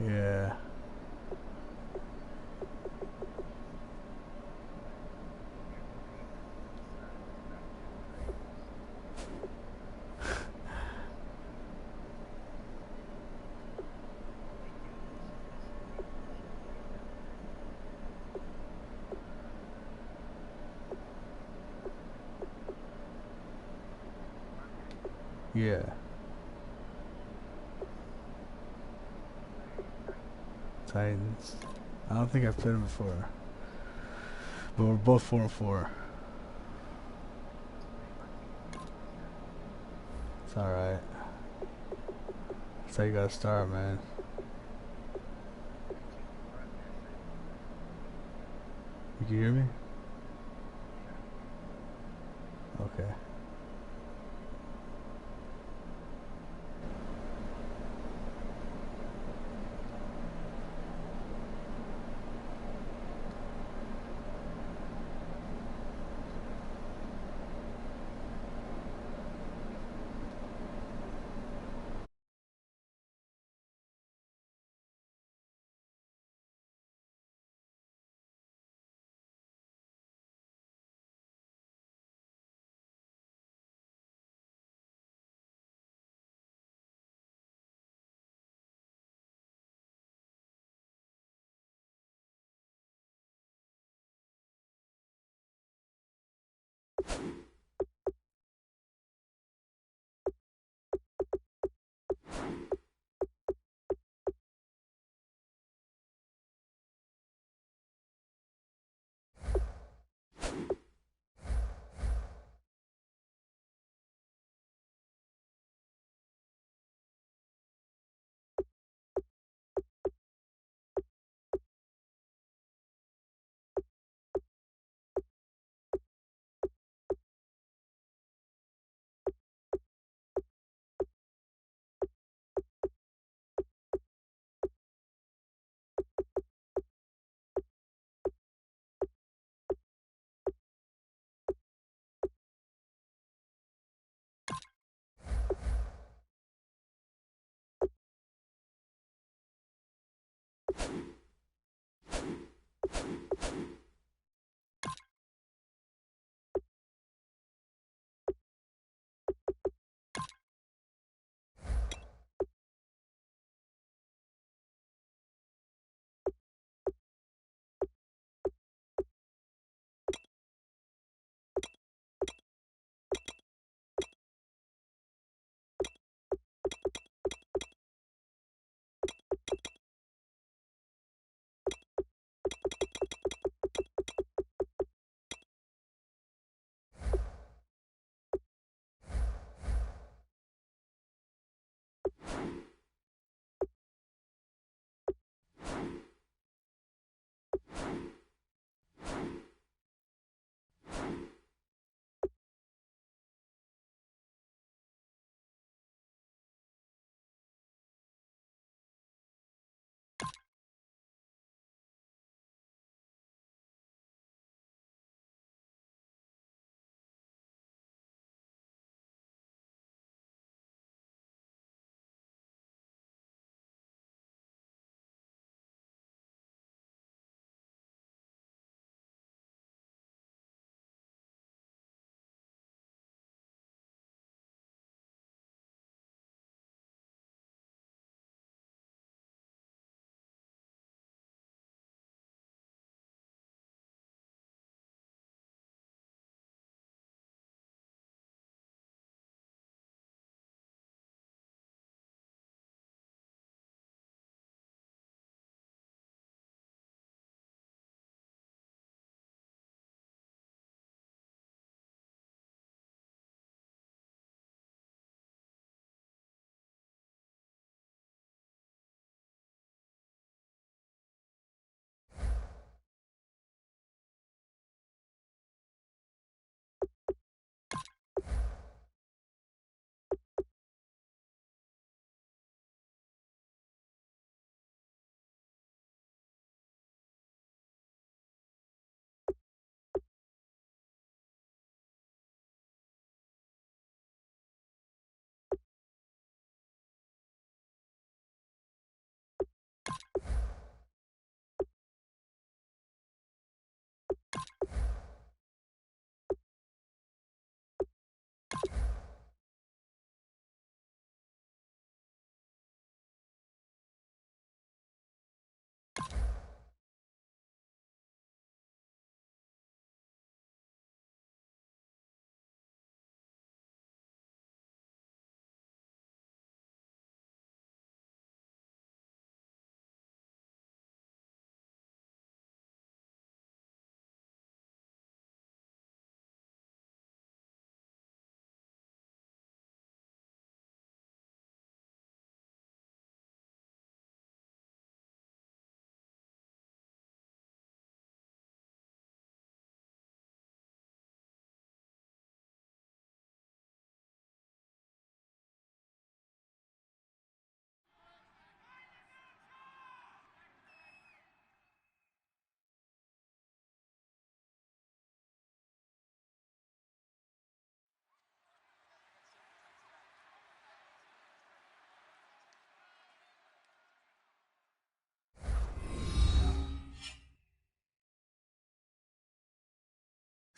Yeah. Yeah. Titans. I don't think I've played them before. But we're both 4-4. It's alright. That's how you gotta start, man. You can hear me? Okay.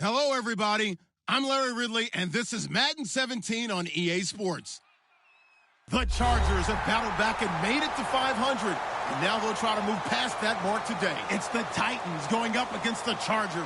Hello, everybody. I'm Larry Ridley, and this is Madden 17 on EA Sports. The Chargers have battled back and made it to 500, and now they'll try to move past that mark today. It's the Titans going up against the Chargers.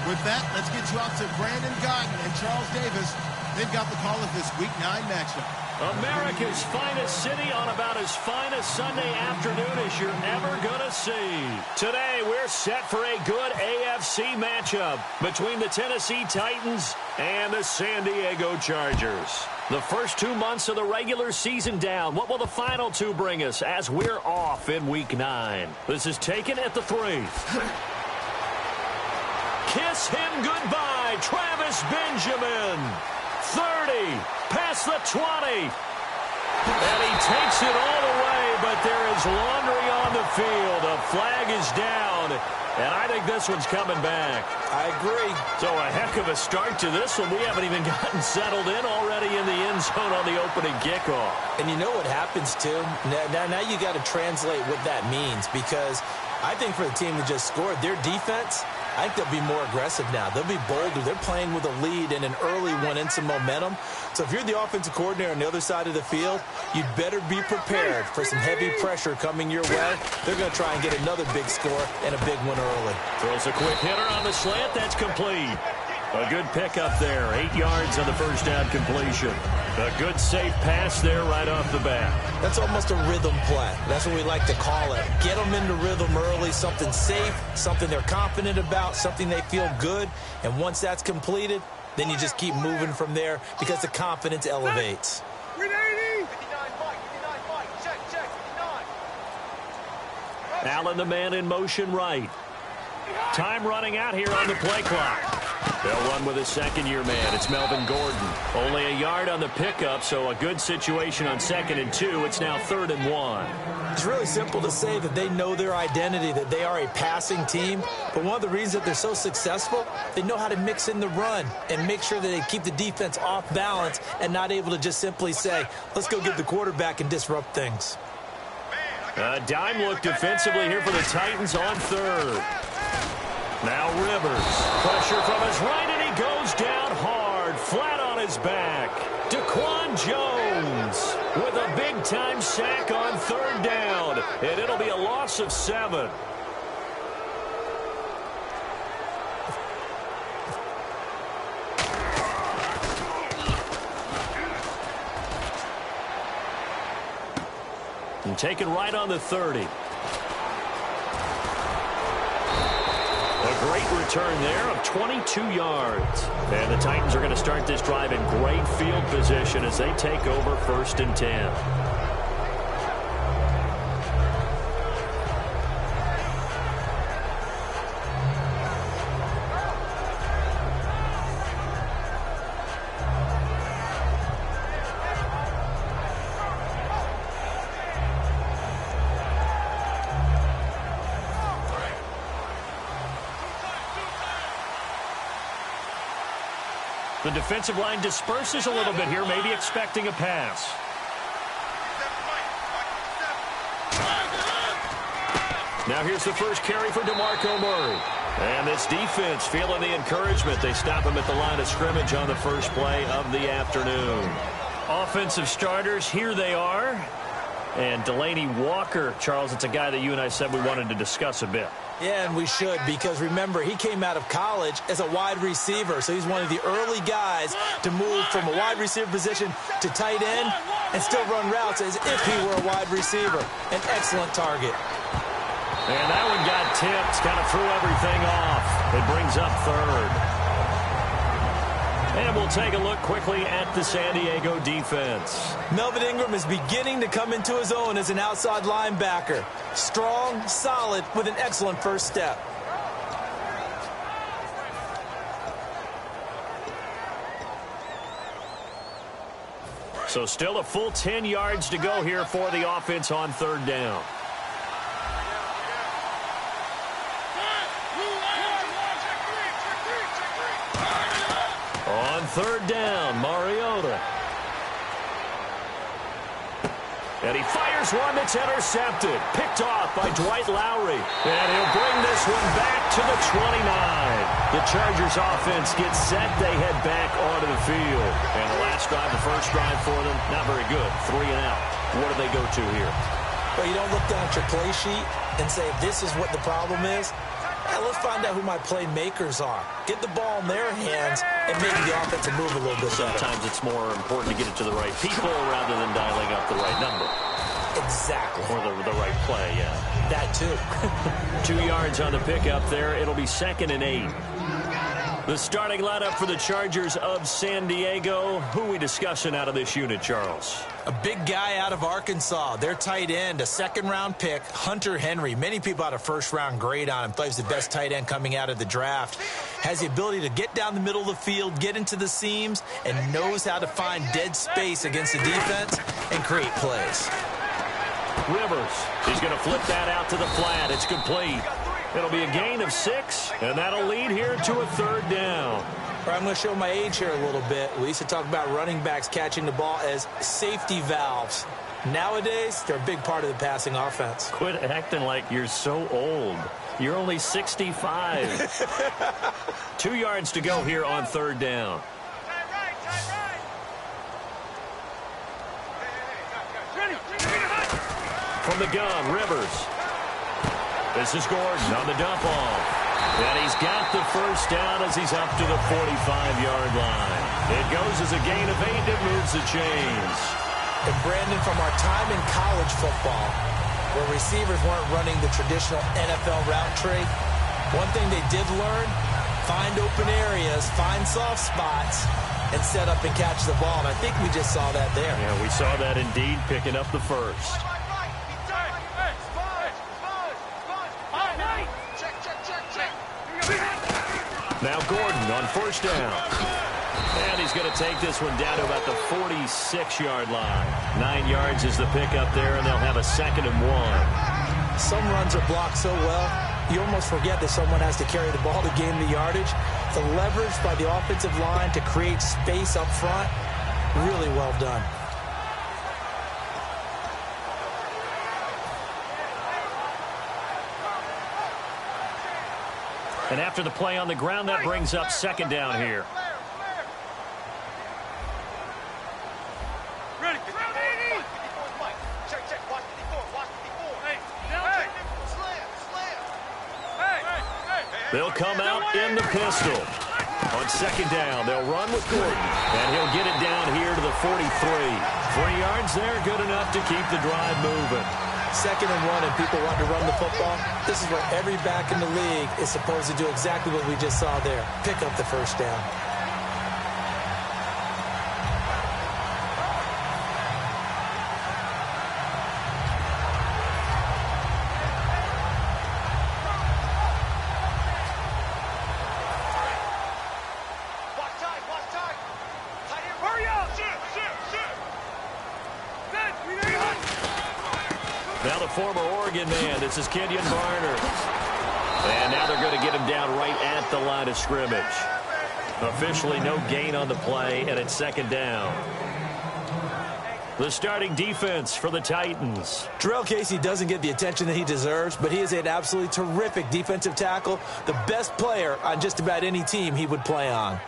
With that, let's get you out to Brandon Godden and Charles Davis. They've got the call of this Week 9 matchup. America's finest city on about as fine a Sunday afternoon as you're ever going to see. Today, we're set for a good AFC matchup between the Tennessee Titans and the San Diego Chargers. The first 2 months of the regular season down. What will the final two bring us as we're off in Week 9? This is taken at the 3. Kiss him goodbye, Travis Benjamin. 30, past the 20. And he takes it all the way, but there is laundry on the field. A flag is down, and I think this one's coming back. I agree. So a heck of a start to this one. We haven't even gotten settled in already in the end zone on the opening kickoff. And you know what happens, too? Now you got to translate what that means, because I think for the team that just scored, their defense, I think they'll be more aggressive now. They'll be bolder. They're playing with a lead and an early one and some momentum. So if you're the offensive coordinator on the other side of the field, you'd better be prepared for some heavy pressure coming your way. They're going to try and get another big score and a big one early. Throws a quick hitter on the slant. That's complete. A good pickup there. 8 yards on the first down completion. A good safe pass there right off the bat. That's almost a rhythm play. That's what we like to call it. Get them into rhythm early, something safe, something they're confident about, something they feel good. And once that's completed, then you just keep moving from there because the confidence elevates. Allen, the man in motion right. Time running out here on the play clock. They'll run with a second-year man. It's Melvin Gordon. Only a yard on the pickup, so a good situation on 2nd and 2. It's now 3rd and 1. It's really simple to say that they know their identity, that they are a passing team. But one of the reasons that they're so successful, they know how to mix in the run and make sure that they keep the defense off balance and not able to just simply say, let's go get the quarterback and disrupt things. A dime look defensively here for the Titans on 3rd. Now Rivers. Pressure from his right, and he goes down hard, flat on his back. Daquan Jones with a big-time sack on 3rd down, and it'll be a loss of 7. And taken right on the 30. A great return there of 22 yards. And the Titans are going to start this drive in great field position as they take over 1st and 10. The defensive line disperses a little bit here, maybe expecting a pass. Now here's the first carry for DeMarco Murray. And this defense feeling the encouragement. They stop him at the line of scrimmage on the first play of the afternoon. Offensive starters, here they are. And Delaney Walker, Charles, it's a guy that you and I said we wanted to discuss a bit. Yeah, and we should, because remember, he came out of college as a wide receiver, so he's one of the early guys to move from a wide receiver position to tight end and still run routes as if he were a wide receiver. An excellent target. And that one got tipped, kind of threw everything off. It brings up 3rd. And we'll take a look quickly at the San Diego defense. Melvin Ingram is beginning to come into his own as an outside linebacker. Strong, solid, with an excellent first step. So still a full 10 yards to go here for the offense on 3rd down. On 3rd down, Mariota. And he fires one that's intercepted. Picked off by Dwight Lowry. And he'll bring this one back to the 29. The Chargers offense gets set. They head back onto the field. And the last drive, the first drive for them, not very good. 3 and out. What do they go to here? Well, you don't look down at your play sheet and say, this is what the problem is. Let's find out who my playmakers are. Get the ball in their hands and maybe the offense will move a little bit better. Sometimes it's more important to get it to the right people rather than dialing up the right number. Exactly. Or the right play, yeah. That too. 2 yards on the pickup there. It'll be 2nd and 8. The starting lineup for the Chargers of San Diego. Who are we discussing out of this unit, Charles? A big guy out of Arkansas. Their tight end, a second-round pick, Hunter Henry. Many people had a first-round grade on him. Thought he was the best tight end coming out of the draft. Has the ability to get down the middle of the field, get into the seams, and knows how to find dead space against the defense and create plays. Rivers, he's going to flip that out to the flat. It's complete. It'll be a gain of 6, and that'll lead here to a 3rd down. I'm going to show my age here a little bit. We used to talk about running backs catching the ball as safety valves. Nowadays, they're a big part of the passing offense. Quit acting like you're so old. You're only 65. 2 yards to go here on 3rd down. From the gun, Rivers. This is Gordon on the dump off. And he's got the first down as he's up to the 45-yard line. It goes as a gain of 8. It moves the chains. And Brandon, from our time in college football, where receivers weren't running the traditional NFL route tree, one thing they did learn, find open areas, find soft spots, and set up and catch the ball. And I think we just saw that there. Yeah, we saw that indeed, picking up the first. Now Gordon on first down. And he's going to take this one down to about the 46-yard line. 9 yards is the pickup there, and they'll have a 2nd and 1. Some runs are blocked so well, you almost forget that someone has to carry the ball to gain the yardage. The leverage by the offensive line to create space up front, really well done. And after the play on the ground, that brings up 2nd down here. They'll come out in the pistol. On 2nd down, they'll run with Gordon. And he'll get it down here to the 43. 3 yards there, good enough to keep the drive moving. 2nd and 1 and people want to run the football. This is where every back in the league is supposed to do exactly what we just saw there. Pick up the first down. Now the former Oregon man, this is Kenyon Barner. And now they're going to get him down right at the line of scrimmage. Officially no gain on the play, and it's 2nd down. The starting defense for the Titans. Jarrell Casey doesn't get the attention that he deserves, but he is an absolutely terrific defensive tackle, the best player on just about any team he would play on.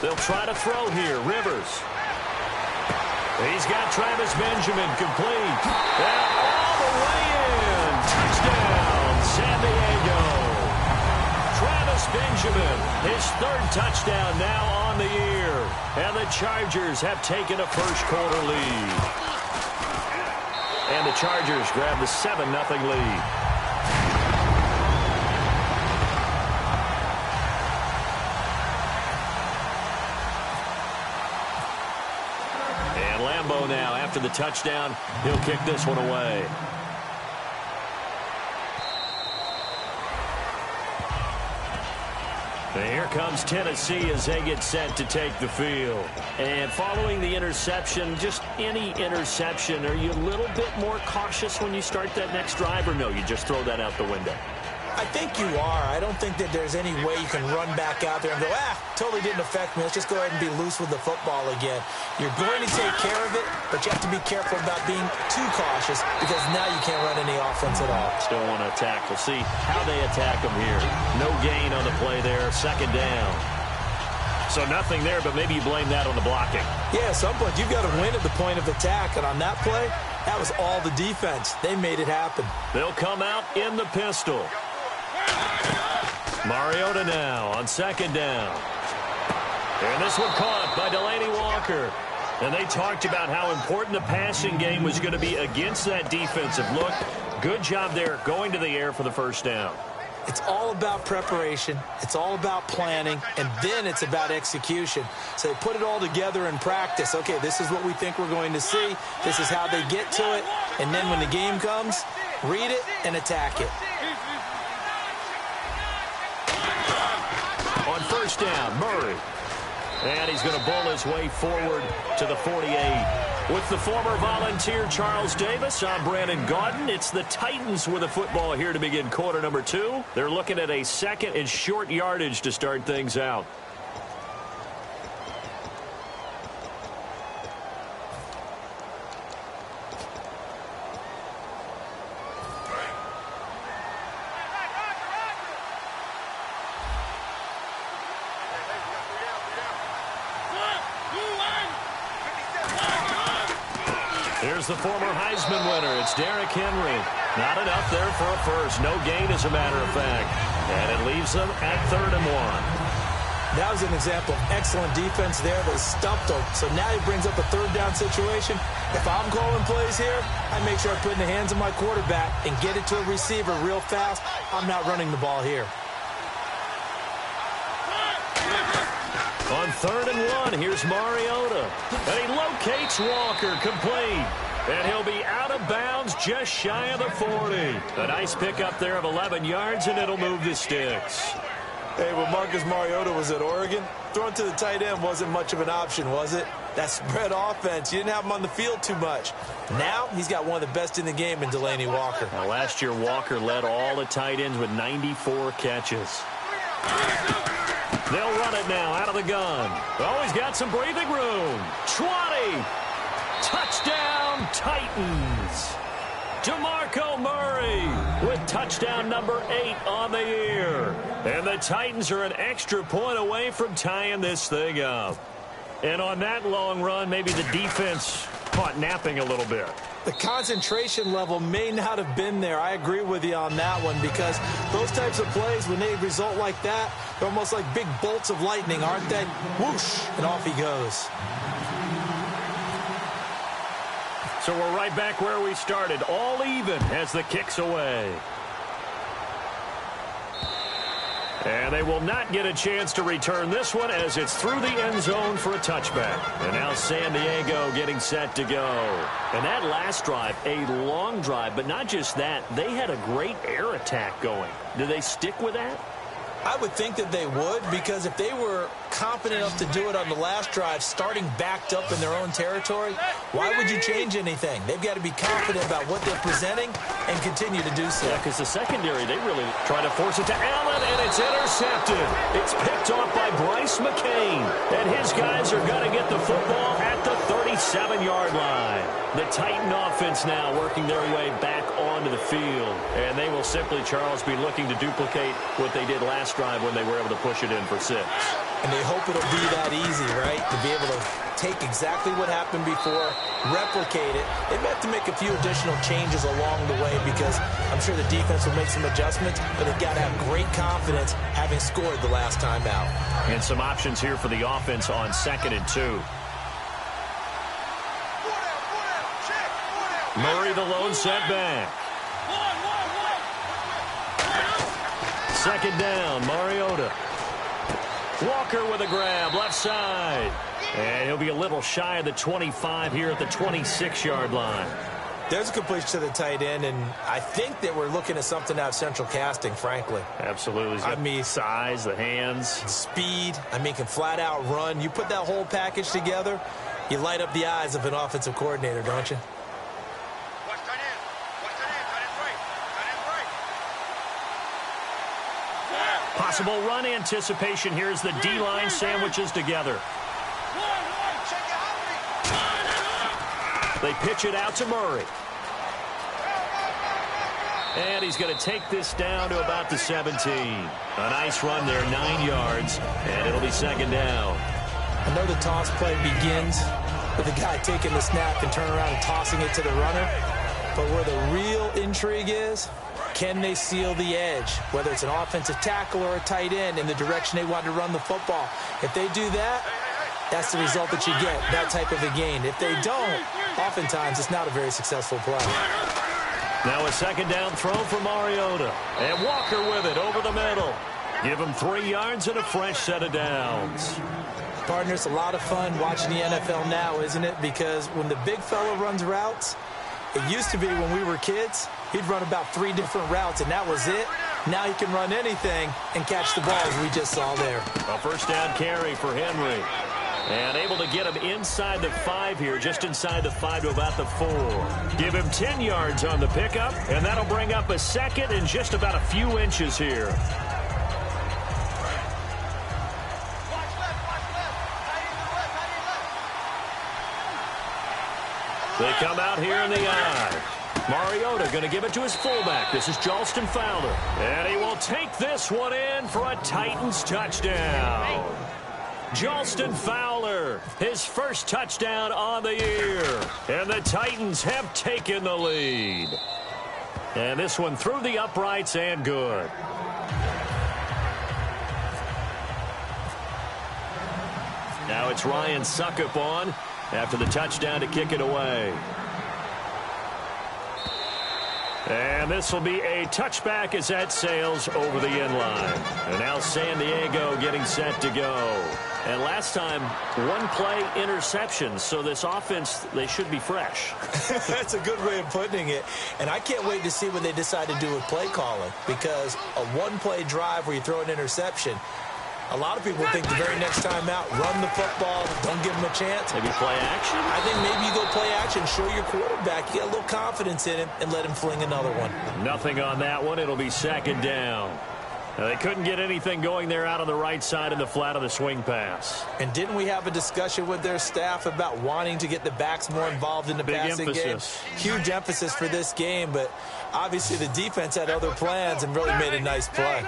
They'll try to throw here. Rivers. He's got Travis Benjamin complete. And all the way in. Touchdown, San Diego. Travis Benjamin, his 3rd touchdown now on the year. And the Chargers have taken a first-quarter lead. And the Chargers grab the 7-0 lead. Now, after the touchdown, he'll kick this one away. And here comes Tennessee as they get set to take the field. And following the interception, just any interception, are you a little bit more cautious when you start that next drive, or no, you just throw that out the window? I think you are. I don't think that there's any way you can run back out there and go, totally didn't affect me. Let's just go ahead and be loose with the football again. You're going to take care of it, but you have to be careful about being too cautious because now you can't run any offense at all. Still want to attack. We'll see how they attack them here. No gain on the play there. Second down. So nothing there, but maybe you blame that on the blocking. Yeah, at some point you've got to win at the point of attack, and on that play, that was all the defense. They made it happen. They'll come out in the pistol. Mariota now on second down. And this one caught by Delaney Walker. And they talked about how important the passing game was going to be against that defensive look. Good job there going to the air for the first down. It's all about preparation. It's all about planning. And then it's about execution. So they put it all together in practice. Okay, this is what we think we're going to see. This is how they get to it. And then when the game comes, read it and attack it. On first down, Murray. And he's going to bowl his way forward to the 48. With the former Volunteer Charles Davis, I'm Brandon Gaudin. It's the Titans with the football here to begin quarter number 2. They're looking at a second and short yardage to start things out. Here's the former Heisman winner. It's Derrick Henry. Not enough there for a first. No gain, as a matter of fact. And it leaves them at 3rd and 1. That was an example of excellent defense there. They stumped him. So now he brings up a 3rd down situation. If I'm calling plays here, I make sure I put it in the hands of my quarterback and get it to a receiver real fast. I'm not running the ball here. On 3rd and 1, here's Mariota. And he locates Walker, complete. And he'll be out of bounds just shy of the 40. A nice pickup there of 11 yards, and it'll move the sticks. Hey, when Marcus Mariota was at Oregon, throwing to the tight end wasn't much of an option, was it? That spread offense, you didn't have him on the field too much. Now, he's got one of the best in the game in Delaney Walker. Now, last year, Walker led all the tight ends with 94 catches. They'll run it now out of the gun. Oh, he's got some breathing room. 20. Touchdown, Titans. DeMarco Murray with touchdown number 8 on the year. And the Titans are an extra point away from tying this thing up. And on that long run, maybe the defense caught napping a little bit. The concentration level may not have been there. I agree with you on that one because those types of plays, when they result like that, they're almost like big bolts of lightning, aren't they? Whoosh, and off he goes. So we're right back where we started, all even as the kick's away. And they will not get a chance to return this one as it's through the end zone for a touchback. And now San Diego getting set to go. And that last drive, a long drive, but not just that. They had a great air attack going. Do they stick with that? I would think that they would, because if they were confident enough to do it on the last drive, starting backed up in their own territory, why would you change anything? They've got to be confident about what they're presenting and continue to do so. Yeah, because the secondary, they really try to force it to Allen, and it's intercepted. It's picked off by Bryce McCain, and his guys are going to get the football at the 37-yard line. The Titan offense now working their way back onto the field, and they will simply, Charles, be looking to duplicate what they did last drive when they were able to push it in for 6. And they hope it'll be that easy, right? To be able to take exactly what happened before, replicate it. They may have to make a few additional changes along the way because I'm sure the defense will make some adjustments, but they've got to have great confidence having scored the last time out. And some options here for the offense on 2nd and 2. Murray, the lone setback. 2nd down, Mariota. Walker with a grab, left side. And he'll be a little shy of the 25 here at the 26-yard line. There's a completion to the tight end, and I think that we're looking at something out of central casting, frankly. Absolutely. I mean, size, the hands. Speed. I mean, can flat out run. You put that whole package together, you light up the eyes of an offensive coordinator, don't you? Possible run anticipation here as the D-line sandwiches together. They pitch it out to Murray. And he's going to take this down to about the 17. A nice run there, 9 yards, and it'll be second down. I know the toss play begins with the guy taking the snap and turning around and tossing it to the runner. But where the real intrigue is, can they seal the edge, whether it's an offensive tackle or a tight end, in the direction they want to run the football? If they do that, that's the result that you get, that type of a gain. If they don't, oftentimes it's not a very successful play. Now a second down throw for Mariota. And Walker with it over the middle. Give him 3 yards and a fresh set of downs. Partner, it's a lot of fun watching the NFL now, isn't it? Because when the big fella runs routes, it used to be when we were kids, he'd run about 3 different routes, and that was it. Now he can run anything and catch the ball, as we just saw there. A first down carry for Henry. And able to get him inside the 5 here, just inside the 5 to about the 4. Give him 10 yards on the pickup, and that'll bring up a second and just about a few inches here. They come out here in the eye. Mariota going to give it to his fullback. This is Jalston Fowler. And he will take this one in for a Titans touchdown. Jalston Fowler, his first touchdown on the year. And the Titans have taken the lead. And this one through the uprights and good. Now it's Ryan Suckup on after the touchdown to kick it away. And this will be a touchback as that sails over the end line. And now San Diego getting set to go. And last time, 1 play interception. So this offense, they should be fresh. That's a good way of putting it. And I can't wait to see what they decide to do with play calling. Because a 1-play drive where you throw an interception, a lot of people think the very next time out, run the football, don't give them a chance. Maybe play action? I think maybe you go play action, show your quarterback, you get a little confidence in him, and let him fling another one. Nothing on that one. It'll be second down. Now, they couldn't get anything going there out on the right side in the flat of the swing pass. And didn't we have a discussion with their staff about wanting to get the backs more involved in the passing game? Huge emphasis for this game, but obviously the defense had other plans and really made a nice play.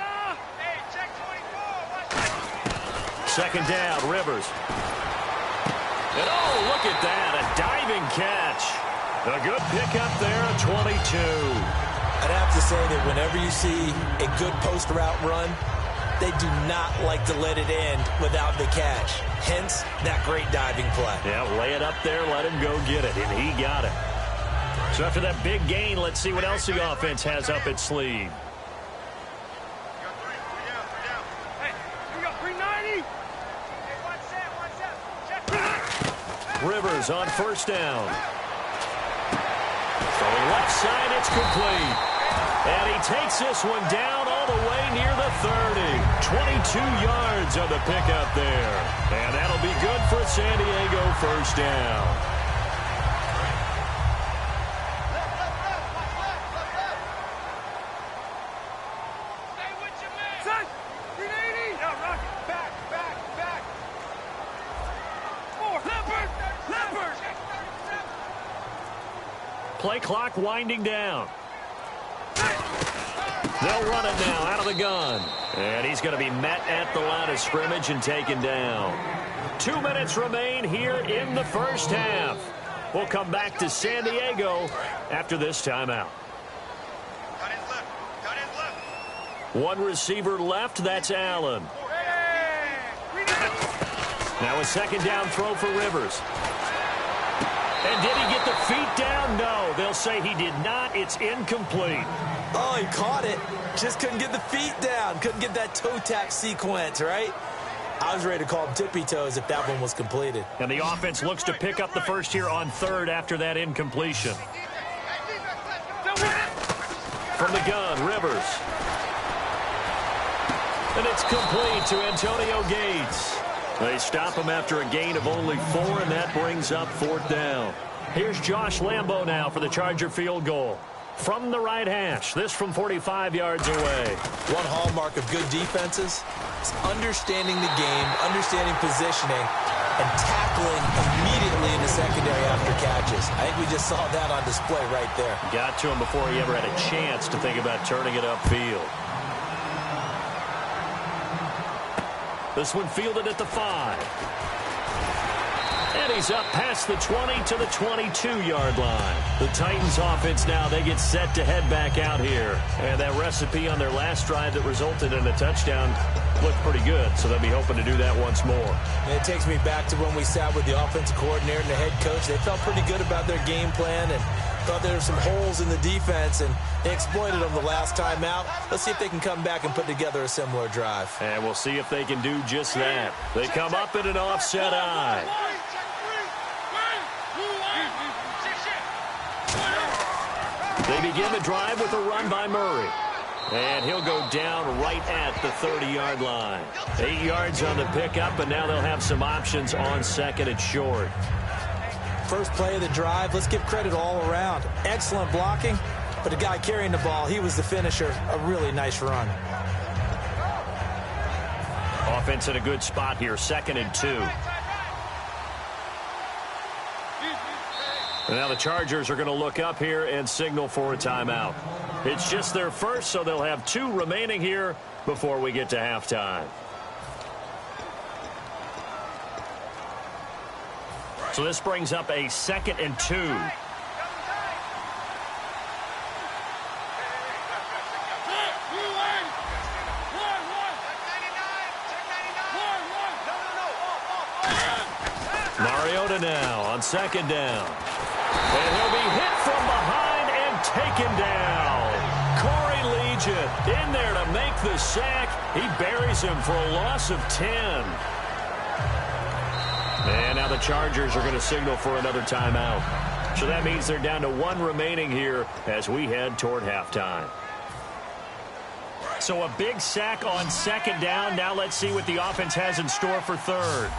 Second down, Rivers. And oh, look at that, a diving catch. A good pickup there at 22. I'd have to say that whenever you see a good post route run, they do not like to let it end without the catch. Hence, that great diving play. Yeah, lay it up there, let him go get it, and he got it. So after that big gain, let's see what else the offense has up its sleeve. Rivers on first down. Throwing left side, it's complete. And he takes this one down all the way near the 30. 22 yards on the pickup there. And that'll be good for San Diego first down. Play clock winding down. They'll run it now out of the gun. And he's going to be met at the line of scrimmage and taken down. 2 minutes remain here in the first half. We'll come back to San Diego after this timeout. One receiver left, that's Allen. Now a second down throw for Rivers. And did he get the feet down? No, they'll say he did not. It's incomplete. Oh, he caught it. Just couldn't get the feet down. Couldn't get that toe tap sequence, right? I was ready to call him tippy toes if that one was completed. And the offense looks to pick up the first here on third after that incompletion. From the gun, Rivers. And it's complete to Antonio Gates. They stop him after a gain of only 4, and that brings up 4th down. Here's Josh Lambo now for the Charger field goal. From the right hash, this from 45 yards away. One hallmark of good defenses is understanding the game, understanding positioning, and tackling immediately in the secondary after catches. I think we just saw that on display right there. Got to him before he ever had a chance to think about turning it upfield. This one fielded at the 5. And he's up past the 20 to the 22-yard line. The Titans offense now, they get set to head back out here. And that recipe on their last drive that resulted in a touchdown looked pretty good, so they'll be hoping to do that once more. And it takes me back to when we sat with the offensive coordinator and the head coach. They felt pretty good about their game plan and thought there were some holes in the defense, and they exploited them the last time out. Let's see if they can come back and put together a similar drive. And we'll see if they can do just that. They come up in an offset eye. They begin the drive with a run by Murray. And he'll go down right at the 30-yard line. 8 yards on the pickup, and now they'll have some options on 2nd and short. First play of the drive, let's give credit all around. Excellent blocking, but the guy carrying the ball, he was the finisher. A really nice run. Offense in a good spot here, 2nd and 2. And now the Chargers are going to look up here and signal for a timeout. It's just their first, so they'll have 2 remaining here before we get to halftime. So this brings up a 2nd and 2. Mariota now on 2nd down. And he'll be hit from behind and taken down. Corey Legion in there to make the sack. He buries him for a loss of 10. And now the Chargers are going to signal for another timeout. So that means they're down to 1 remaining here as we head toward halftime. So a big sack on 2nd down. Now let's see what the offense has in store for 3rd.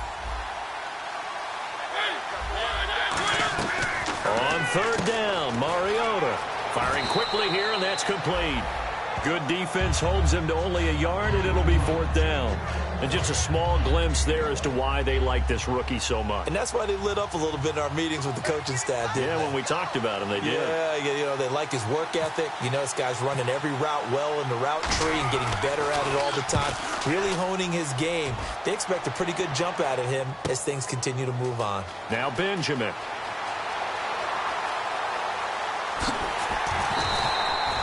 On 3rd down, Mariota firing quickly here, and that's complete. Good defense holds him to only a yard, and it'll be 4th down. And just a small glimpse there as to why they like this rookie so much. And that's why they lit up a little bit in our meetings with the coaching staff, didn't they? When we talked about him, they did. Yeah, they like his work ethic. You know, this guy's running every route well in the route tree and getting better at it all the time, really honing his game. They expect a pretty good jump out of him as things continue to move on. Now Benjamin.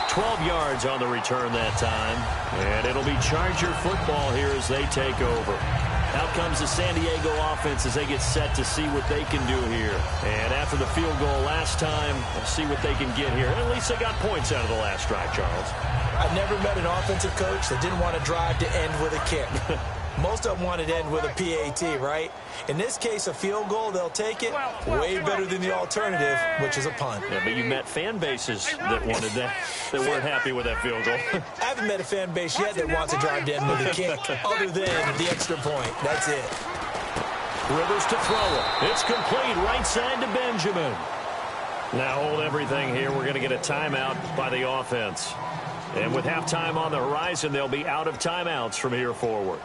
12 yards on the return that time. And it'll be Charger football here as they take over. Out comes the San Diego offense as they get set to see what they can do here. And after the field goal last time, we'll see what they can get here. At least they got points out of the last drive, Charles. I've never met an offensive coach that didn't want to drive to end with a kick. Most of them want it to end with a PAT, right? In this case, a field goal, they'll take it. Way better than the alternative, which is a punt. Yeah, but you met fan bases that wanted that, that weren't happy with that field goal. I haven't met a fan base yet that wants to drive to end with a kick, other than the extra point. That's it. Rivers to throw it. It's complete right side to Benjamin. Now hold everything here. We're going to get a timeout by the offense. And with halftime on the horizon, they'll be out of timeouts from here forward.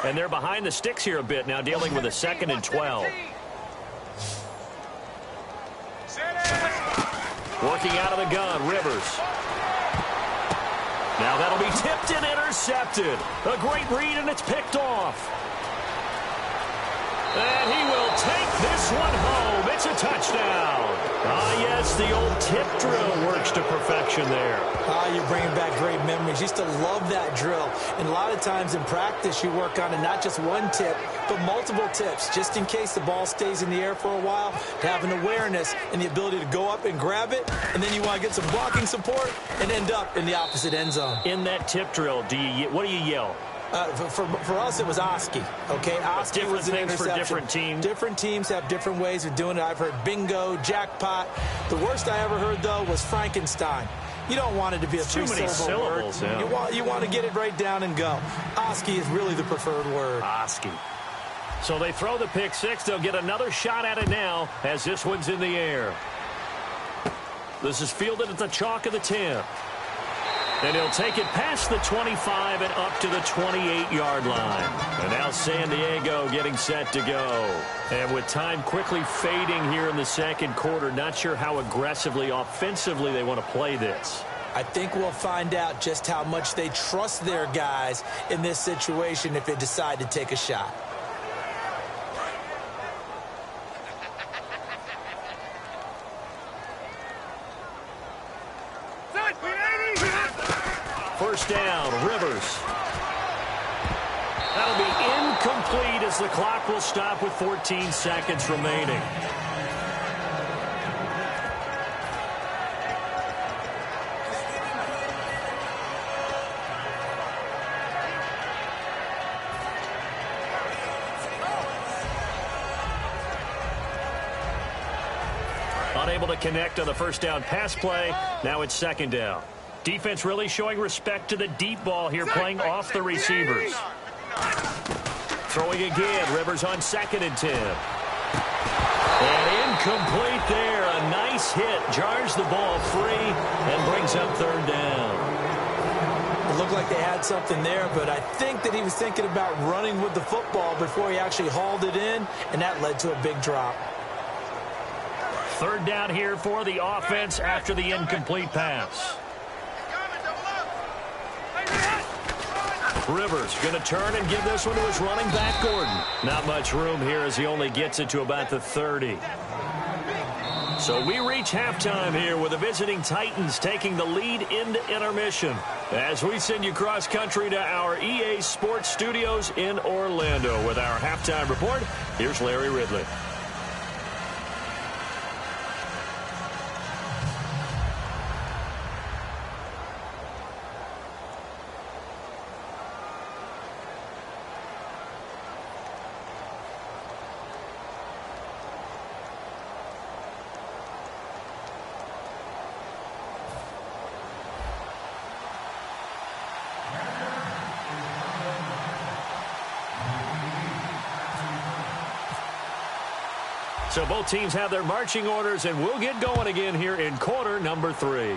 And they're behind the sticks here a bit now, dealing with a 2nd and 12. Working out of the gun, Rivers. Now that'll be tipped and intercepted. A great read, and it's picked off. And he will take this one home. It's a touchdown. Ah, yes, the old tip drill works to perfection there. You're bringing back great memories. Used to love that drill. And a lot of times in practice, you work on it, not just one tip, but multiple tips, just in case the ball stays in the air for a while, to have an awareness and the ability to go up and grab it, and then you want to get some blocking support and end up in the opposite end zone. In that tip drill, what do you yell? For us, it was Oski. Okay, Oski was an interception. For different teams. Different teams have different ways of doing it. I've heard bingo, jackpot. The worst I ever heard, though, was Frankenstein. You don't want it to be a three-syllable word. Yeah. You want to get it right down and go. Oski is really the preferred word. Oski. So they throw the pick six. They'll get another shot at it now as this one's in the air. This is fielded at the chalk of the 10. And he'll take it past the 25 and up to the 28-yard line. And now San Diego getting set to go. And with time quickly fading here in the second quarter, not sure how aggressively, offensively they want to play this. I think we'll find out just how much they trust their guys in this situation if they decide to take a shot. First down, Rivers. That'll be incomplete as the clock will stop with 14 seconds remaining. Unable to connect on the first down pass play. Now it's second down. Defense really showing respect to the deep ball here, playing off the receivers. Throwing again, Rivers on 2nd and 10. And incomplete there. A nice hit. Jars the ball free and brings up 3rd down. It looked like they had something there, but I think that he was thinking about running with the football before he actually hauled it in, and that led to a big drop. 3rd down here for the offense after the incomplete pass. Rivers going to turn and give this one to his running back, Gordon. Not much room here as he only gets it to about the 30. So we reach halftime here with the visiting Titans taking the lead into intermission. As we send you cross country to our EA Sports Studios in Orlando with our halftime report, here's Larry Ridley. So both teams have their marching orders, and we'll get going again here in quarter number 3.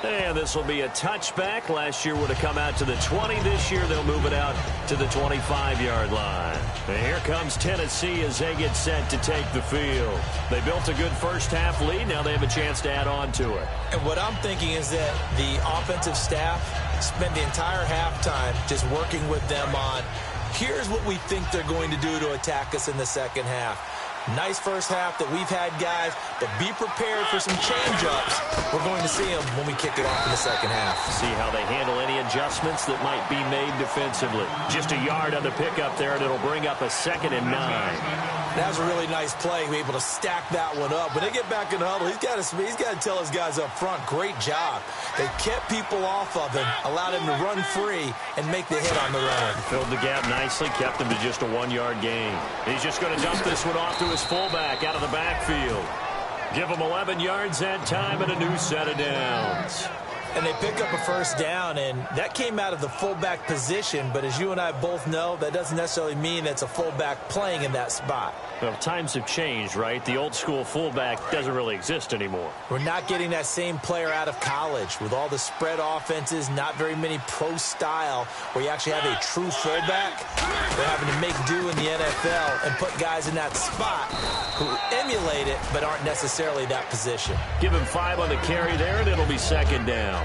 And this will be a touchback. Last year would have come out to the 20. This year they'll move it out to the 25-yard line. And here comes Tennessee as they get set to take the field. They built a good first-half lead. Now they have a chance to add on to it. And what I'm thinking is that the offensive staff spent the entire halftime just working with them on, here's what we think they're going to do to attack us in the second half. Nice first half that we've had, guys, but be prepared for some change-ups. We're going to see them when we kick it off in the second half. See how they handle any adjustments that might be made defensively. Just a yard on the pickup there, and it'll bring up a 2nd and 9. That was a really nice play. Be able to stack that one up. When they get back in the huddle, he's got to tell his guys up front, great job. They kept people off of him, allowed him to run free, and make the hit on the run. Filled the gap nicely, kept him to just a 1-yard gain. He's just going to dump this one off to his fullback out of the backfield. Give him 11 yards that time and a new set of downs. And they pick up a first down, and that came out of the fullback position. But as you and I both know, that doesn't necessarily mean it's a fullback playing in that spot. Well, times have changed, right? The old school fullback doesn't really exist anymore. We're not getting that same player out of college with all the spread offenses, not very many pro style where you actually have a true fullback. They're having to make do in the NFL and put guys in that spot who emulate it but aren't necessarily that position. Give him 5 on the carry there, and it'll be 2nd down.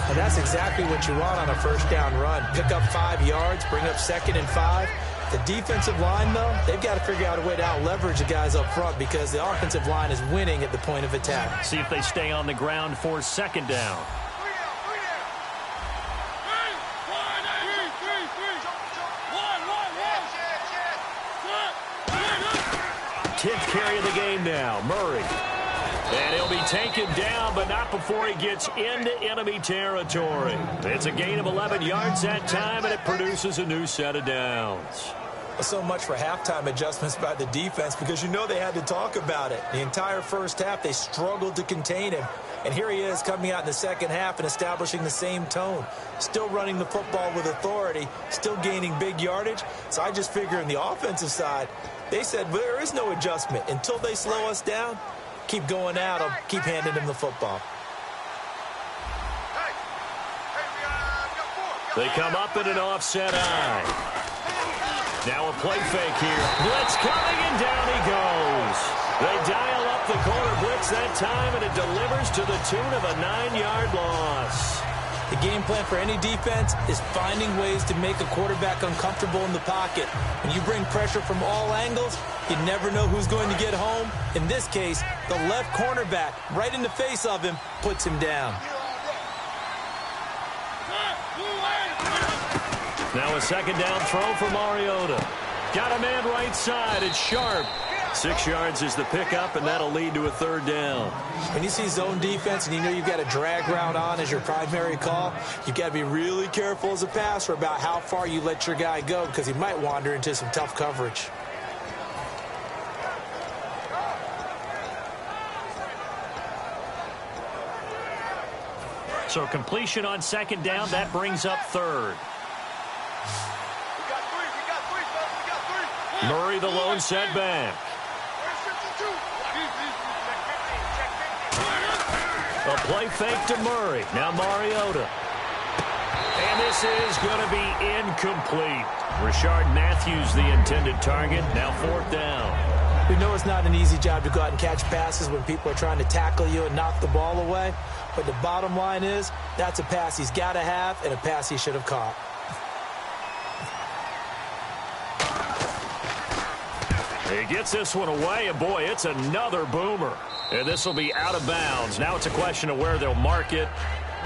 And that's exactly what you want on a first down run. Pick up 5 yards, bring up 2nd and 5. The defensive line, though, they've got to figure out a way to out-leverage the guys up front because the offensive line is winning at the point of attack. See if they stay on the ground for 2nd down. 10th carry of the game now. Murray. And he'll be taken down, but not before he gets into enemy territory. It's a gain of 11 yards that time, and it produces a new set of downs. So much for halftime adjustments by the defense, because you know they had to talk about it. The entire first half, they struggled to contain him. And here he is coming out in the second half and establishing the same tone. Still running the football with authority, still gaining big yardage. So I just figure on the offensive side, they said there is no adjustment. Until they slow us down, keep going at them, keep handing them the football. They come up in an offset eye. Now a play fake here. Blitz coming, and down he goes. They dial up the corner blitz that time, and it delivers to the tune of a 9-yard loss. The game plan for any defense is finding ways to make a quarterback uncomfortable in the pocket. When you bring pressure from all angles, you never know who's going to get home. In this case, the left cornerback, right in the face of him, puts him down. Now a second down throw for Mariota. Got a man right side. It's Sharp. 6 yards is the pickup, and that'll lead to a third down. When you see zone defense and you know you've got a drag route on as your primary call, you've got to be really careful as a passer about how far you let your guy go, because he might wander into some tough coverage. So completion on second down, that brings up third. Murray the lone setback. A play fake to Murray. Now Mariota. And this is going to be incomplete. Rashard Matthews the intended target. Now fourth down. We know it's not an easy job to go out and catch passes when people are trying to tackle you and knock the ball away. But the bottom line is, that's a pass he's got to have and a pass he should have caught. He gets this one away, and boy, it's another boomer. And this will be out of bounds. Now it's a question of where they'll mark it.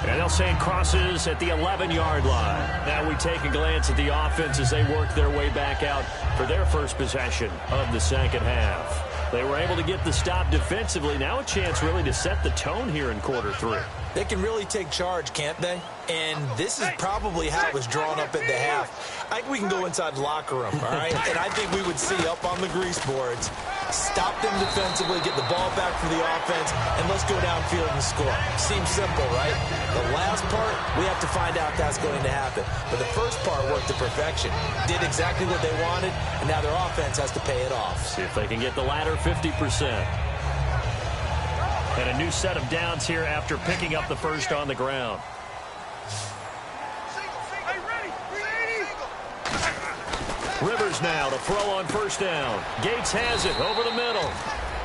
And they'll say it crosses at the 11-yard line. Now we take a glance at the offense as they work their way back out for their first possession of the second half. They were able to get the stop defensively. Now a chance really to set the tone here in quarter three. They can really take charge, can't they? And this is probably how it was drawn up at the half. I think we can go inside the locker room, all right? And I think we would see up on the grease boards, stop them defensively, get the ball back from the offense, and let's go downfield and score. Seems simple, right? The last part, we have to find out if that's going to happen. But the first part worked to perfection. Did exactly what they wanted, and now their offense has to pay it off. See if they can get the latter 50%. And a new set of downs here after picking up the first on the ground. Rivers now to throw on first down. Gates has it over the middle.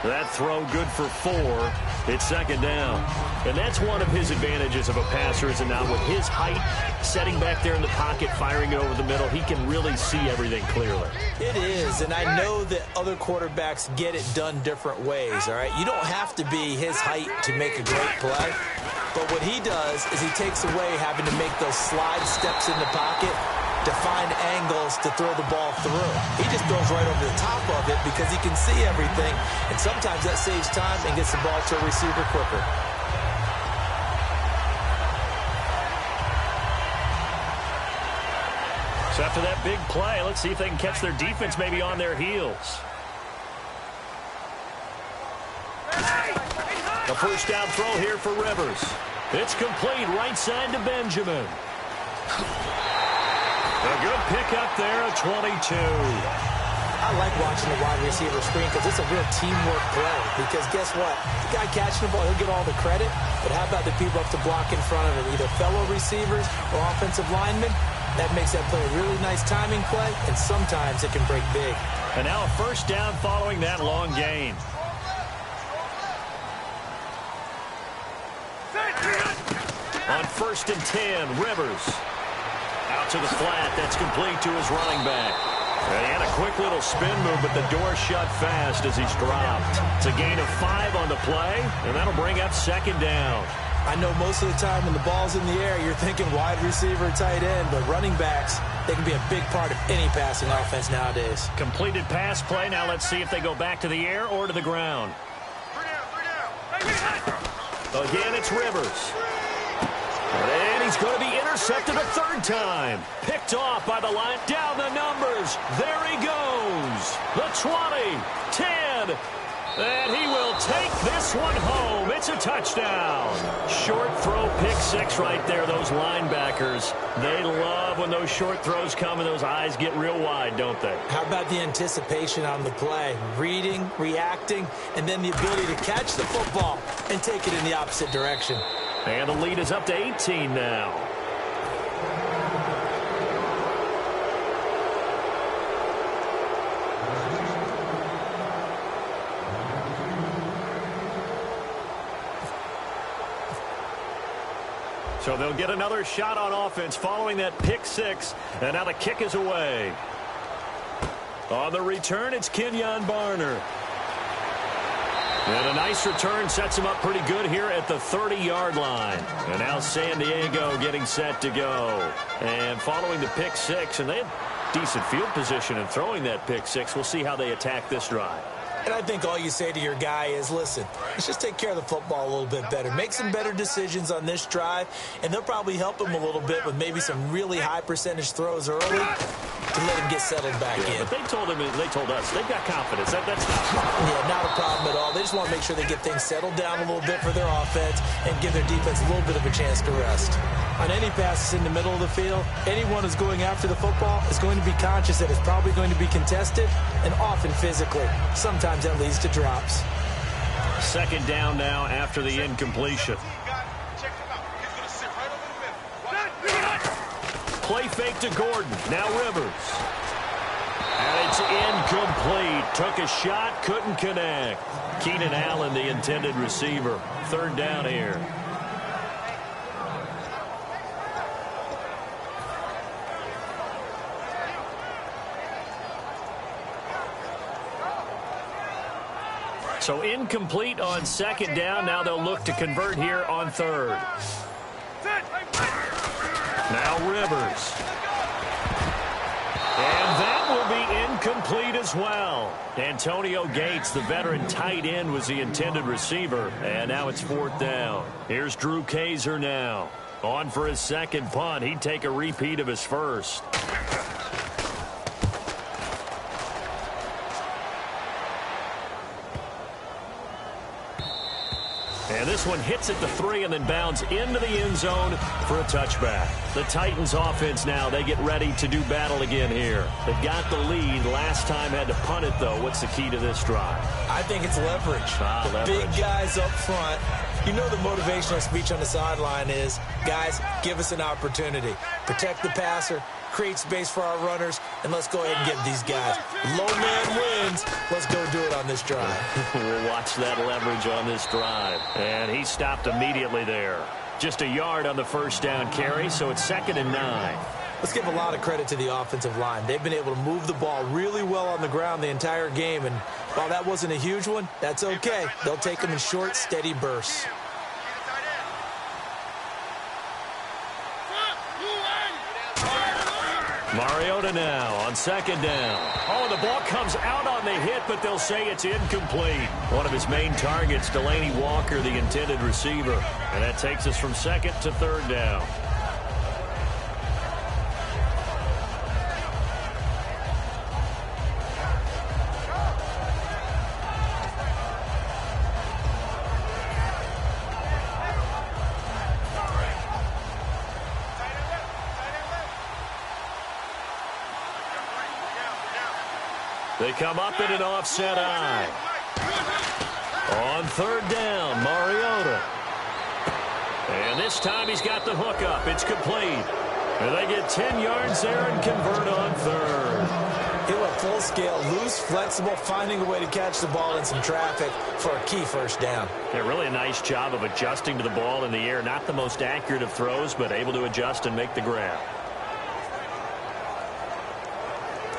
That throw good for 4. It's second down. And that's one of his advantages of a passer, is now with his height, setting back there in the pocket, firing it over the middle, he can really see everything clearly. It is, and I know that other quarterbacks get it done different ways, all right? You don't have to be his height to make a great play. But what he does is he takes away having to make those slide steps in the pocket to find angles to throw the ball through. He just throws right over the top of it because he can see everything, and sometimes that saves time and gets the ball to a receiver quicker. So after that big play, let's see if they can catch their defense maybe on their heels. A first down throw here for Rivers. It's complete right side to Benjamin. A good pickup there at 22. I like watching the wide receiver screen because it's a real teamwork play. Because guess what? The guy catching the ball, he'll get all the credit. But how about the people up to block in front of him, either fellow receivers or offensive linemen? That makes that play a really nice timing play, and sometimes it can break big. And now a first down following that long gain. On 1st and 10, Rivers. Out to the flat. That's complete to his running back. And he had a quick little spin move, but the door shut fast as he's dropped. It's a gain of 5 on the play, and that'll bring up second down. I know most of the time when the ball's in the air, you're thinking wide receiver, tight end, but running backs, they can be a big part of any passing offense nowadays. Completed pass play. Now let's see if they go back to the air or to the ground. Again, it's Rivers. And he's going to be intercepted a third time. Picked off by the line. Down the numbers. There he goes. The 20, 10. And he will take this one home. It's a touchdown. Short throw, pick six right there. Those linebackers, they love when those short throws come and those eyes get real wide, don't they? How about the anticipation on the play? Reading, reacting, and then the ability to catch the football and take it in the opposite direction. And the lead is up to 18 now. So they'll get another shot on offense following that pick six. And now the kick is away. On the return, it's Kenyon Barner. And a nice return sets him up pretty good here at the 30-yard line. And now San Diego getting set to go. And following the pick six, and they had decent field position in throwing that pick six. We'll see how they attack this drive. And I think all you say to your guy is, listen, let's just take care of the football a little bit better. Make some better decisions on this drive, and they'll probably help him a little bit with maybe some really high percentage throws early to let him get settled back in. But they told us, they've got confidence. That's not a problem. Yeah, not a problem at all. They just want to make sure they get things settled down a little bit for their offense and give their defense a little bit of a chance to rest. On any passes in the middle of the field, anyone who's going after the football is going to be conscious that it's probably going to be contested and often physically. Sometimes that leads to drops. Second down now after the incompletion. Play fake to Gordon. Now Rivers. And it's incomplete. Took a shot, couldn't connect. Keenan Allen, the intended receiver. Third down here. So incomplete on second down. Now they'll look to convert here on third. Now Rivers. And that will be incomplete as well. Antonio Gates, the veteran tight end, was the intended receiver. And now it's fourth down. Here's Drew Kaiser now. On for his second punt. He'd take a repeat of his first. And this one hits at the 3 and then bounds into the end zone for a touchback. The Titans offense now, they get ready to do battle again here. They've got the lead. Last time had to punt it, though. What's the key to this drive? I think it's leverage. Leverage. Big guys up front. You know the motivational speech on the sideline is, guys, give us an opportunity. Protect the passer, create space for our runners, and let's go ahead and get these guys. Low man wins. Let's go do it on this drive. We'll watch that leverage on this drive. And he stopped immediately there. Just a yard on the first down carry, so it's 2nd and 9. Let's give a lot of credit to the offensive line. They've been able to move the ball really well on the ground the entire game, and while that wasn't a huge one, that's okay. They'll take them in short, steady bursts. Mariota now on second down. Oh, the ball comes out on the hit, but they'll say it's incomplete. One of his main targets, Delaney Walker, the intended receiver. And that takes us from 2nd to 3rd down. They come up in an offset eye. On 3rd down, Mariota. And this time he's got the hook up. It's complete. And they get 10 yards there and convert on 3rd. He went full scale, loose, flexible, finding a way to catch the ball in some traffic for a key first down. Yeah, really a nice job of adjusting to the ball in the air. Not the most accurate of throws, but able to adjust and make the grab.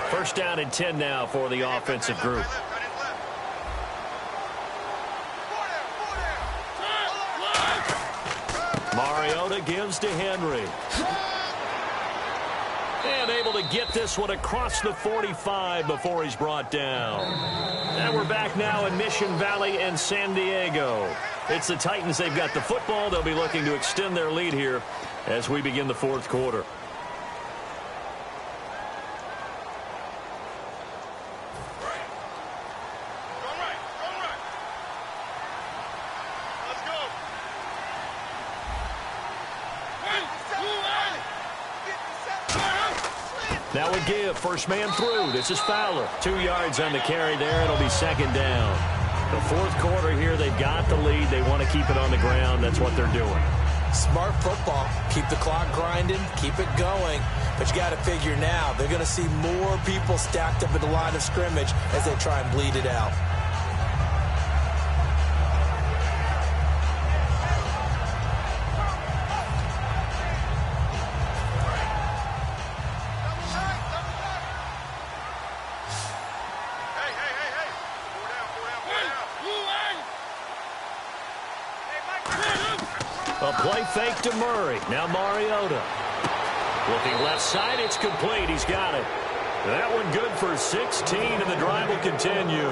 First down and 10 now for the offensive group. Mariota gives to Henry. And able to get this one across the 45 before he's brought down. And we're back now in Mission Valley and San Diego. It's the Titans. They've got the football. They'll be looking to extend their lead here as we begin the fourth quarter. Now we give. First man through. This is Fowler. 2 yards on the carry there. It'll be second down. The fourth quarter here, they've got the lead. They want to keep it on the ground. That's what they're doing. Smart football. Keep the clock grinding. Keep it going. But you got to figure now, they're going to see more people stacked up at the line of scrimmage as they try and bleed it out. A play fake to Murray. Now Mariota. Looking left side. It's complete. He's got it. That one good for 16, and the drive will continue.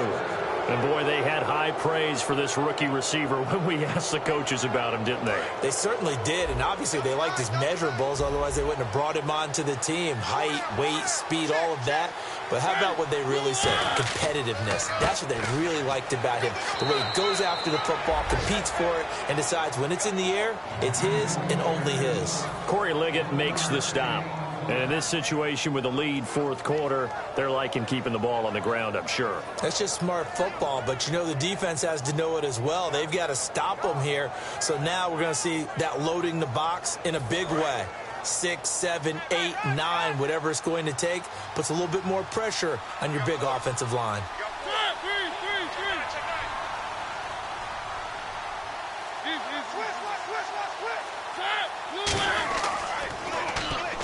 And, boy, they had high praise for this rookie receiver when we asked the coaches about him, didn't they? They certainly did, and obviously they liked his measurables. Otherwise, they wouldn't have brought him onto the team. Height, weight, speed, all of that. But how about what they really said? Competitiveness. That's what they really liked about him. The way he goes after the football, competes for it, and decides when it's in the air, it's his and only his. Corey Liggett makes the stop. And in this situation with the lead fourth quarter, they're liking keeping the ball on the ground, I'm sure. That's just smart football, but you know the defense has to know it as well. They've got to stop them here. So now we're going to see that loading the box in a big way. 6, 7, 8, 9, whatever it's going to take, puts a little bit more pressure on your big offensive line.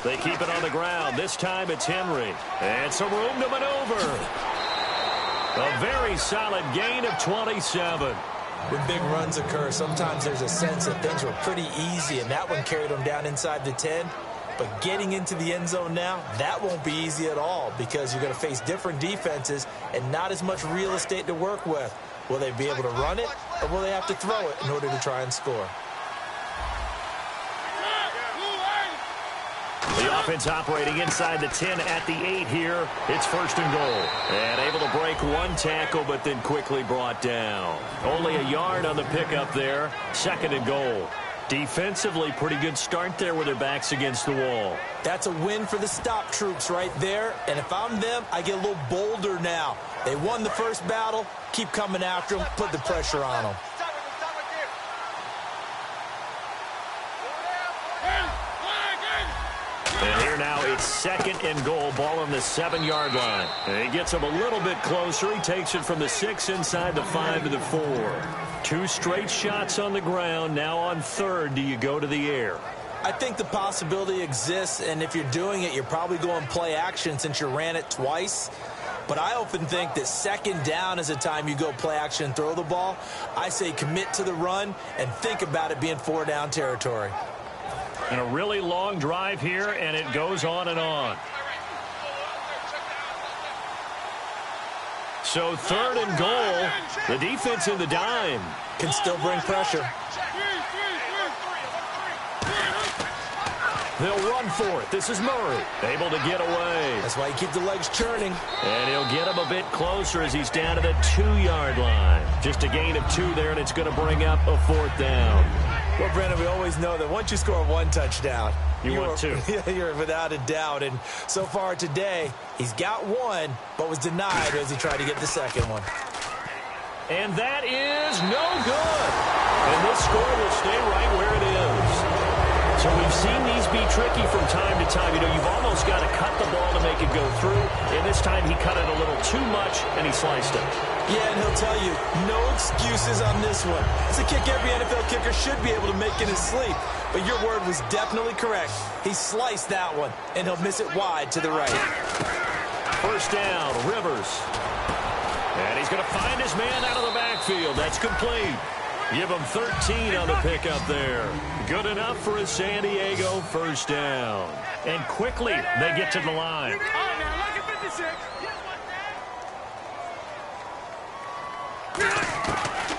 They keep it on the ground. This time it's Henry. And some room to maneuver. A very solid gain of 27. When big runs occur, sometimes there's a sense that things were pretty easy, and that one carried them down inside the 10. But getting into the end zone now, that won't be easy at all because you're going to face different defenses and not as much real estate to work with. Will they be able to run it, or will they have to throw it in order to try and score? The offense operating inside the 10 at the 8 here. It's first and goal. And able to break one tackle, but then quickly brought down. Only a yard on the pickup there. Second and goal. Defensively, pretty good start there with their backs against the wall. That's a win for the stop troops right there. And if I'm them, I get a little bolder now. They won the first battle. Keep coming after them. Put the pressure on them. And here now it's second and goal. Ball on the 7-yard line. And he gets him a little bit closer. He takes it from the 6 inside the 5 to the 4. 2 straight shots on the ground. Now on third, do you go to the air? I think the possibility exists, and if you're doing it, you're probably going play action since you ran it twice. But I often think that second down is a time you go play action and throw the ball. I say commit to the run and think about it being 4-down territory. And a really long drive here, and it goes on and on. So third and goal, the defense in the dime. Can still bring pressure. They'll run for it. This is Murray, able to get away. That's why you keep the legs churning. And he'll get him a bit closer as he's down to the 2-yard line. Just a gain of 2 there, and it's going to bring up a 4th down. Well, Brandon, we always know that once you score one touchdown, you want 2. You're without a doubt. And so far today, he's got 1, but was denied as he tried to get the second one. And that is no good. And this score will stay right where it is. So we've seen these be tricky from time to time. You know, you've almost got to cut the ball to make it go through. And this time he cut it a little too much, and he sliced it. Yeah, and he'll tell you, no excuses on this one. It's a kick every NFL kicker should be able to make in his sleep. But your word was definitely correct. He sliced that one, and he'll miss it wide to the right. First down, Rivers. And he's going to find his man out of the backfield. That's complete. Give him 13 on the pickup there. Good enough for a San Diego first down. And quickly, they get to the line. All right, now, look at 56.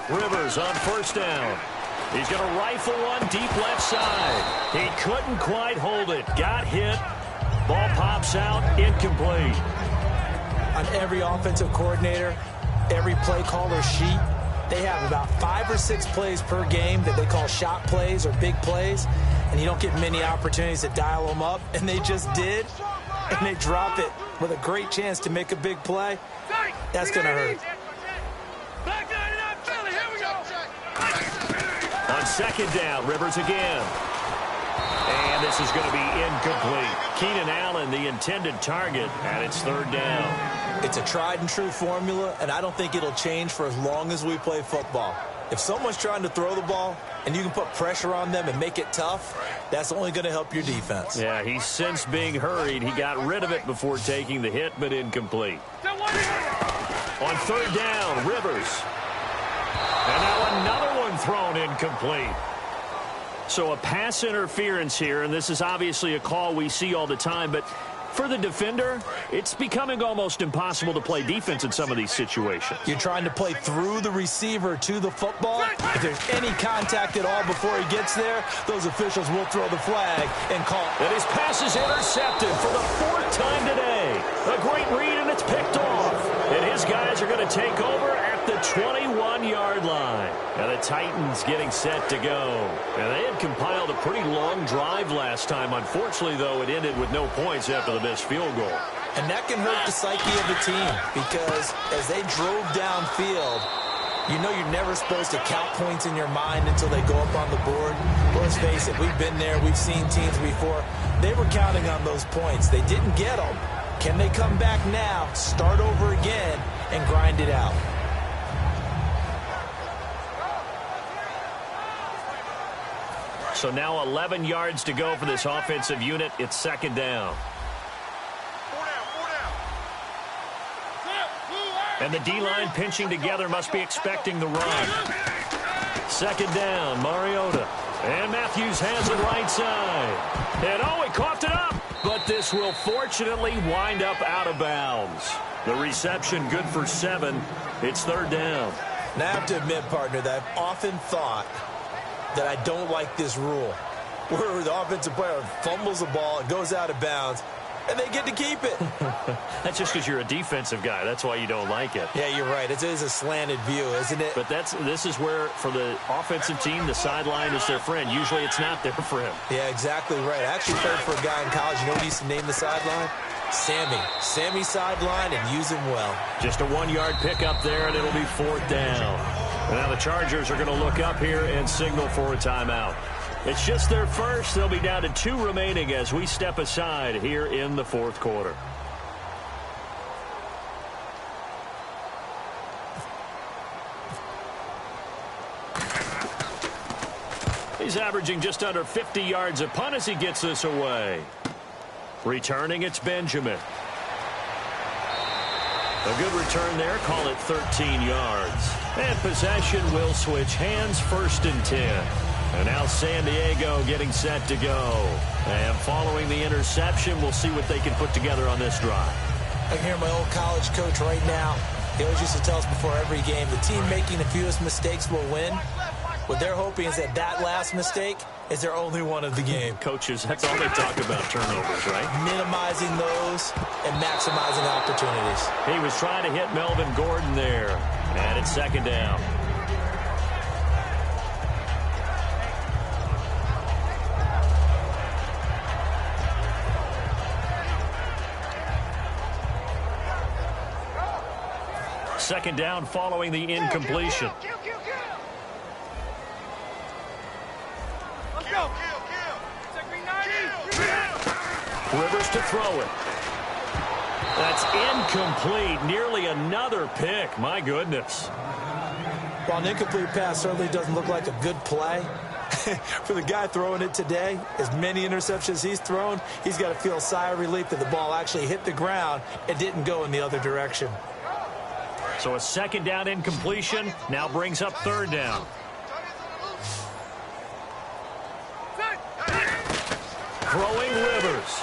Rivers on first down. He's going to rifle one deep left side. He couldn't quite hold it. Got hit. Ball pops out. Incomplete. On every offensive coordinator, every play caller sheet, they have about 5 or 6 plays per game that they call shot plays or big plays, and you don't get many opportunities to dial them up, and they just did, and they drop it with a great chance to make a big play. That's going to hurt. On second down, Rivers again. And this is going to be incomplete. Keenan Allen, the intended target, and it's third down. It's a tried-and-true formula, and I don't think it'll change for as long as we play football. If someone's trying to throw the ball and you can put pressure on them and make it tough, that's only going to help your defense. Yeah, he's since being hurried. He got rid of it before taking the hit, but incomplete. On third down, Rivers. And now another one thrown incomplete. So a pass interference here, and this is obviously a call we see all the time, but for the defender, it's becoming almost impossible to play defense in some of these situations. You're trying to play through the receiver to the football. If there's any contact at all before he gets there, those officials will throw the flag and call. And his pass is intercepted for the 4th time today. A great read, and it's picked off. And his guys are going to take over at the 21-yard line. And the Titans getting set to go. And they had compiled a pretty long drive last time. Unfortunately, though, it ended with no points after the missed field goal. And that can hurt the psyche of the team because as they drove downfield, you know you're never supposed to count points in your mind until they go up on the board. Let's face it, we've been there. We've seen teams before. They were counting on those points. They didn't get them. Can they come back now, start over again, and grind it out? So now 11 yards to go for this offensive unit. It's second down. And the D-line pinching together must be expecting the run. Second down, Mariota. And Matthews has it right side. And oh, he coughed it up. But this will fortunately wind up out of bounds. The reception good for 7. It's third down. Now I have to admit, partner, that I've often thought that I don't like this rule, where the offensive player fumbles the ball, it goes out of bounds, and they get to keep it. That's just because you're a defensive guy. That's why you don't like it. Yeah, you're right. It is a slanted view, isn't it? But this is where, for the offensive team, the sideline is their friend. Usually it's not there for him. Yeah, exactly right. I actually played for a guy in college. You know what he used to name the sideline? Sammy. Sammy sideline, and use him well. Just a 1-yard pickup there, and it'll be fourth down. And now the Chargers are going to look up here and signal for a timeout. It's just their first. They'll be down to 2 remaining as we step aside here in the fourth quarter. He's averaging just under 50 yards a punt as he gets this away. Returning, it's Benjamin. A good return there. Call it 13 yards. And possession will switch hands, 1st and 10. And now San Diego getting set to go. And following the interception, we'll see what they can put together on this drive. I can hear my old college coach right now. He always used to tell us before every game, the team making the fewest mistakes will win. What they're hoping is that last mistake is their only one of the game. Coaches, that's all they talk about, turnovers, right? Minimizing those and maximizing opportunities. He was trying to hit Melvin Gordon there. And it's second down. Second down following the incompletion. Rivers to throw it. That's incomplete. Nearly another pick. My goodness. While an incomplete pass certainly doesn't look like a good play, for the guy throwing it today, as many interceptions he's thrown, he's got to feel a sigh of relief that the ball actually hit the ground and didn't go in the other direction. So a second down incompletion now brings up third down. Throwing Rivers.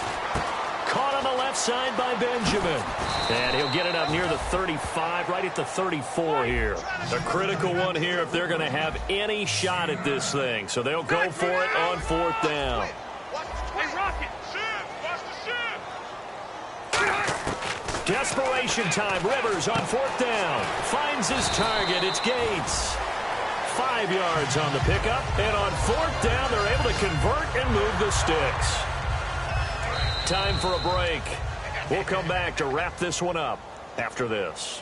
Caught on the left side by Benjamin. And he'll get it up near the 35, right at the 34 here. A critical one here if they're going to have any shot at this thing. So they'll go for it on 4th down. Desperation time. Rivers on 4th down. Finds his target. It's Gates. 5 yards on the pickup. And on 4th down, they're able to convert and move the sticks. Time for a break. We'll come back to wrap this one up after this.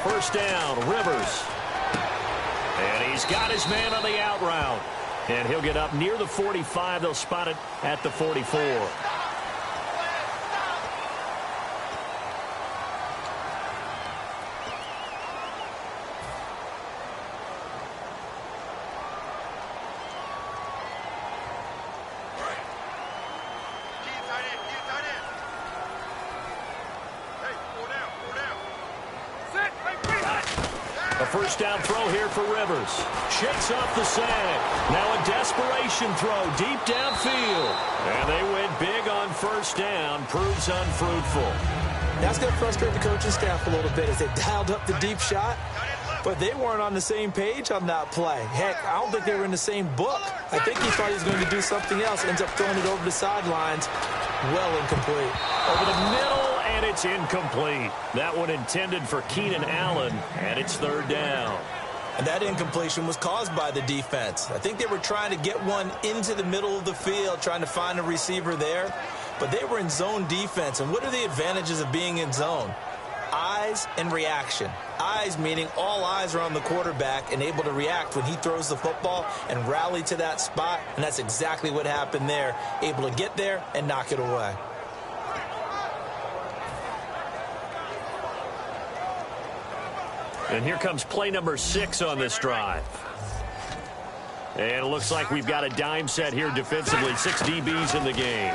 First down, Rivers. And he's got his man on the out route. And he'll get up near the 45. They'll spot it at the 44. A first down throw here for Rivers. Shakes off the sack. Now a desperation throw deep downfield. And they went big on first down. Proves unfruitful. That's going to frustrate the coaching staff a little bit as they dialed up the deep shot. But they weren't on the same page on that play. Heck, I don't think they were in the same book. I think he thought he was going to do something else. Ends up throwing it over the sidelines. Well incomplete. Over the middle. And it's incomplete. That one intended for Keenan Allen, and it's 3rd down. And that incompletion was caused by the defense. I think they were trying to get one into the middle of the field, trying to find a receiver there. But they were in zone defense. And what are the advantages of being in zone? Eyes and reaction. Eyes meaning all eyes are on the quarterback and able to react when he throws the football and rally to that spot. And that's exactly what happened there. Able to get there and knock it away. And here comes play number 6 on this drive. And it looks like we've got a dime set here defensively. 6 DBs in the game.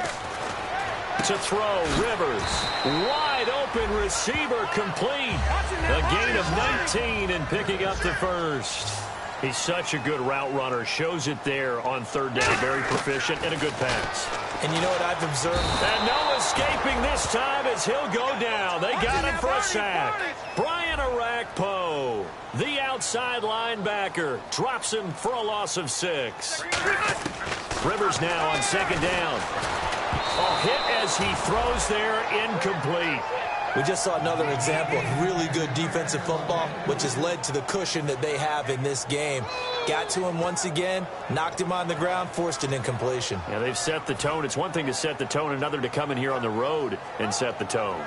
To throw, Rivers. Wide open receiver complete. A gain of 19 and picking up the first. He's such a good route runner. Shows it there on 3rd down. Very proficient and a good pass. And you know what I've observed? And no escaping this time as he'll go down. They got him for a sack. Brian Arakpo, the outside linebacker, drops him for a loss of 6. Rivers now on 2nd down. A hit as he throws there, incomplete. We just saw another example of really good defensive football, which has led to the cushion that they have in this game. Got to him once again, knocked him on the ground, forced an incompletion. Yeah, they've set the tone. It's one thing to set the tone, another to come in here on the road and set the tone.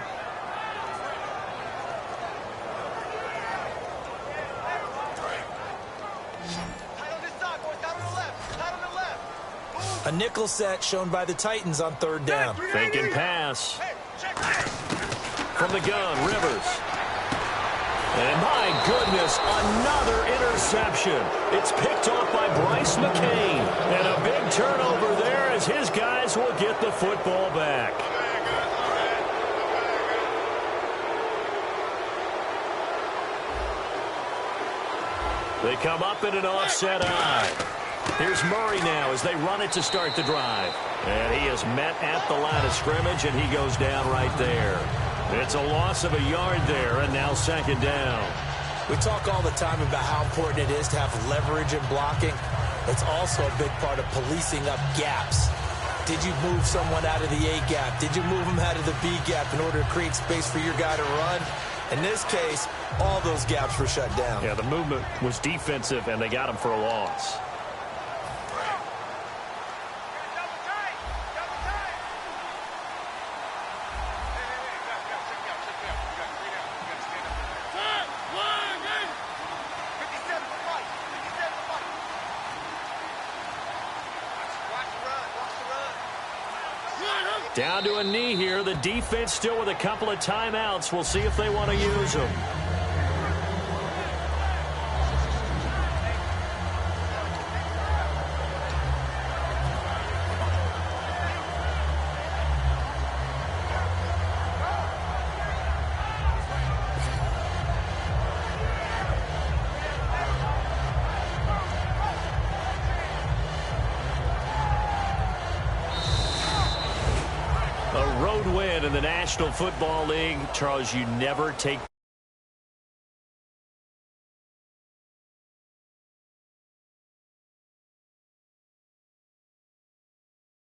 A nickel set shown by the Titans on 3rd down. Faking pass. From the gun, Rivers. And my goodness, another interception. It's picked off by Bryce McCain. And a big turnover there as his guys will get the football back. They come up in an offset eye. Here's Murray now as they run it to start the drive. And he is met at the line of scrimmage, and he goes down right there. It's a loss of a yard there, and now 2nd down. We talk all the time about how important it is to have leverage in blocking. It's also a big part of policing up gaps. Did you move someone out of the A gap? Did you move them out of the B gap in order to create space for your guy to run? In this case, all those gaps were shut down. Yeah, the movement was defensive, and they got him for a loss. Down to a knee here. The defense still with a couple of timeouts. We'll see if they want to use them. road win in the National Football League. Charles, you never take